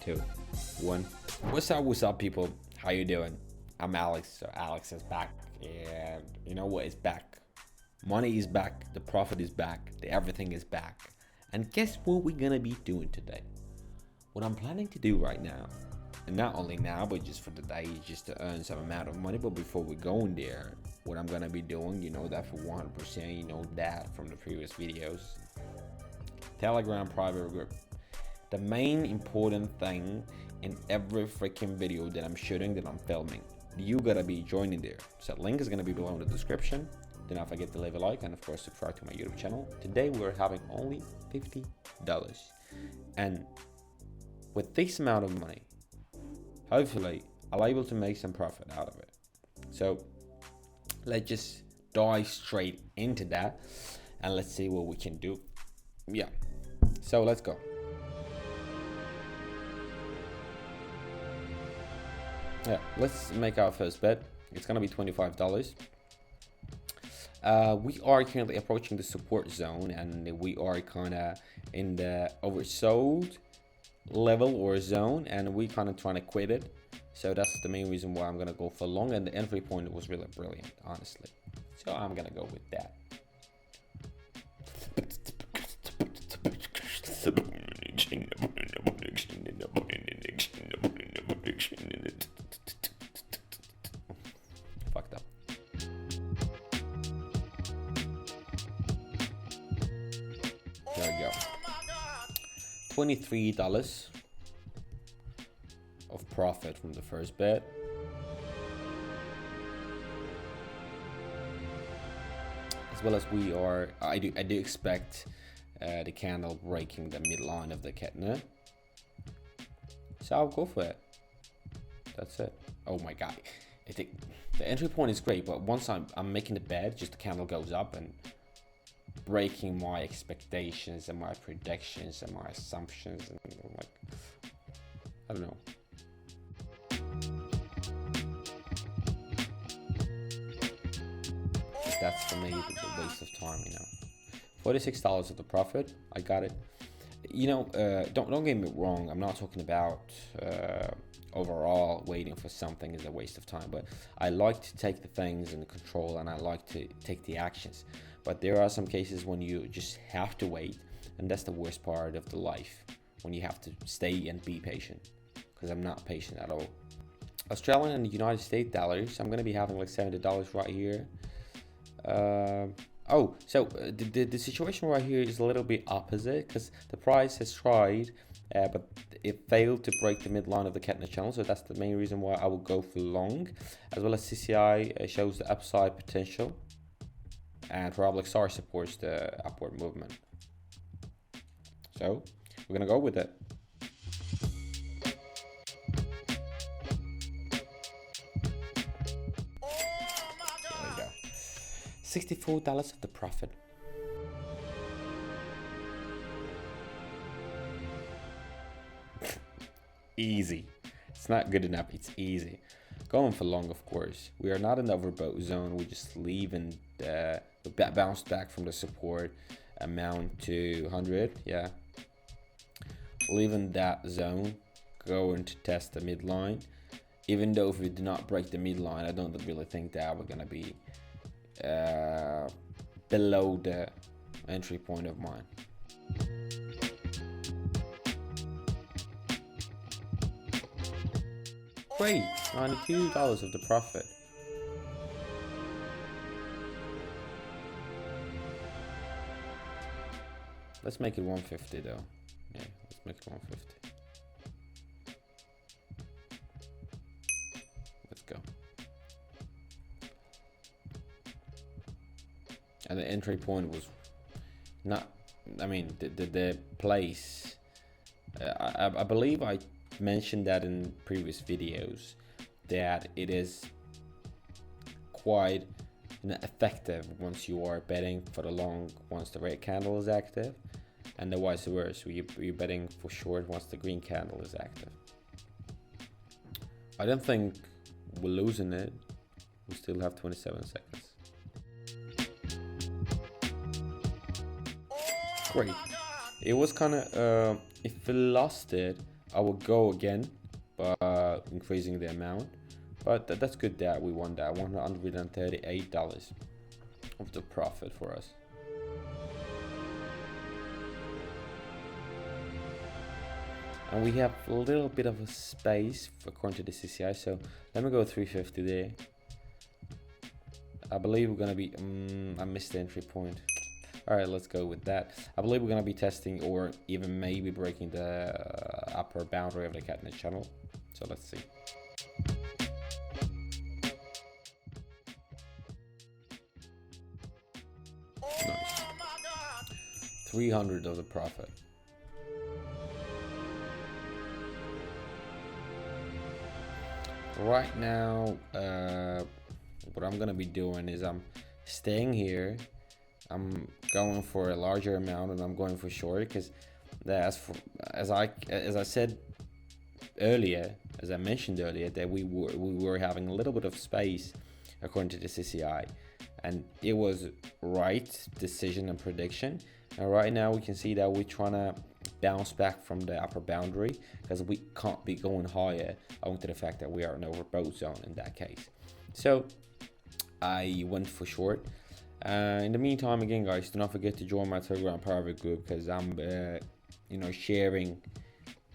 2, 1. What's up, people? How you doing? I'm Alex. So Alex is back, and you know what is back? Money is back. The profit is back. Everything is back. And guess what we're gonna be doing today? What I'm planning to do right now, and not only now, but just for the day, just to earn some amount of money. But before we go in there, what I'm gonna be doing, you know that for 100%, you know that from the previous videos. Telegram private group. The main important thing in every freaking video that I'm shooting, that I'm filming, you gotta be joining there. So link is gonna be below in the description. Do not forget to leave a like and of course subscribe to my YouTube channel. Today we're having only $50, and with this amount of money, hopefully I'll be able to make some profit out of it. So let's just dive straight into that and let's see what we can do. Yeah, so let's go. Yeah, let's make our first bet. It's gonna be $25. We are currently approaching the support zone, and we are kind of in the oversold level or zone, and we kind of trying to quit it. So that's the main reason why I'm gonna go for long, and the entry point was really brilliant, honestly. So I'm gonna go with that. Fucked up. There we go. $23 of profit from the first bet. As well as we are, I do expect the candle breaking the midline of the Keltner. So I'll go for it. That's it. Oh my god. The entry point is great, but once I'm making the bet, just the candle goes up and breaking my expectations and my predictions and my assumptions, and like, I don't know. That's for me the waste of time, you know. $46 of the profit, I got it. You know, don't get me wrong, I'm not talking about overall waiting for something is a waste of time, but I like to take the things in control, and I like to take the actions. But there are some cases when you just have to wait, and that's the worst part of the life, when you have to stay and be patient, because I'm not patient at all. Australian and United States dollars, I'm going to be having like $70 right here. The situation right here is a little bit opposite, because the price has tried, but it failed to break the midline of the Keltner channel, so that's the main reason why I will go for long. As well as CCI shows the upside potential, and Parabolic SAR supports the upward movement. So we're gonna go with it. There we go. $64 of the profit. Easy. It's not good enough, it's easy. Going for long, of course. We are not in the overbought zone. We're just leaving the bounce back from the support amount to 100. Yeah, leaving that zone, going to test the midline. Even though if we do not break the midline, I don't really think that we're gonna be below the entry point of mine. Great, $92 of the profit. Let's make it 150 though. Yeah, let's make it 150. Let's go. And the entry point was not, I mean, the place, I believe I mentioned that in previous videos, that it is quite effective once you are betting for the long once the red candle is active, and the vice versa, you're betting for short once the green candle is active. I don't think we're losing it. We still have 27 seconds. Great. It was kind of if we lost it, I will go again, but increasing the amount. But that's good that we won that $138 of the profit for us. And we have a little bit of a space according to the CCI, so let me go 350 there. I believe we're gonna be I missed the entry point. All right, let's go with that. I believe we're gonna be testing or even maybe breaking the upper boundary of the Keltner channel. So let's see. Nice. 300 of the profit. Right now, what I'm gonna be doing is I'm staying here. I'm going for a larger amount, and I'm going for short because as I said earlier, as I mentioned earlier, that we were having a little bit of space according to the CCI, and it was right decision and prediction. And right now we can see that we're trying to bounce back from the upper boundary because we can't be going higher owing to the fact that we are in overbought zone in that case. So I went for short. In the meantime, again, guys, do not forget to join my Telegram private group because I'm sharing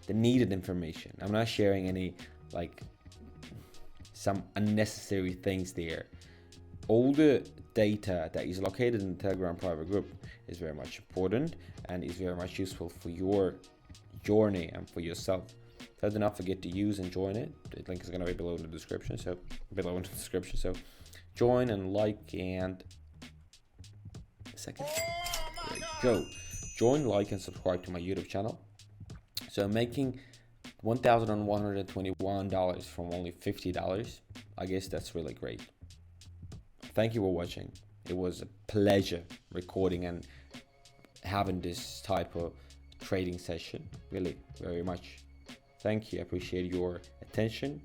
the needed information. I'm not sharing any like some unnecessary things there. All the data that is located in the Telegram private group is very much important and is very much useful for your journey and for yourself. So do not forget to use and join it. The link is going to be below in the description. So join and like and second. There you go. Join, like, and subscribe to my YouTube channel. So I'm making $1,121 from only $50. I guess that's really great. Thank you for watching. It was a pleasure recording and having this type of trading session. Really, very much. Thank you. I appreciate your attention.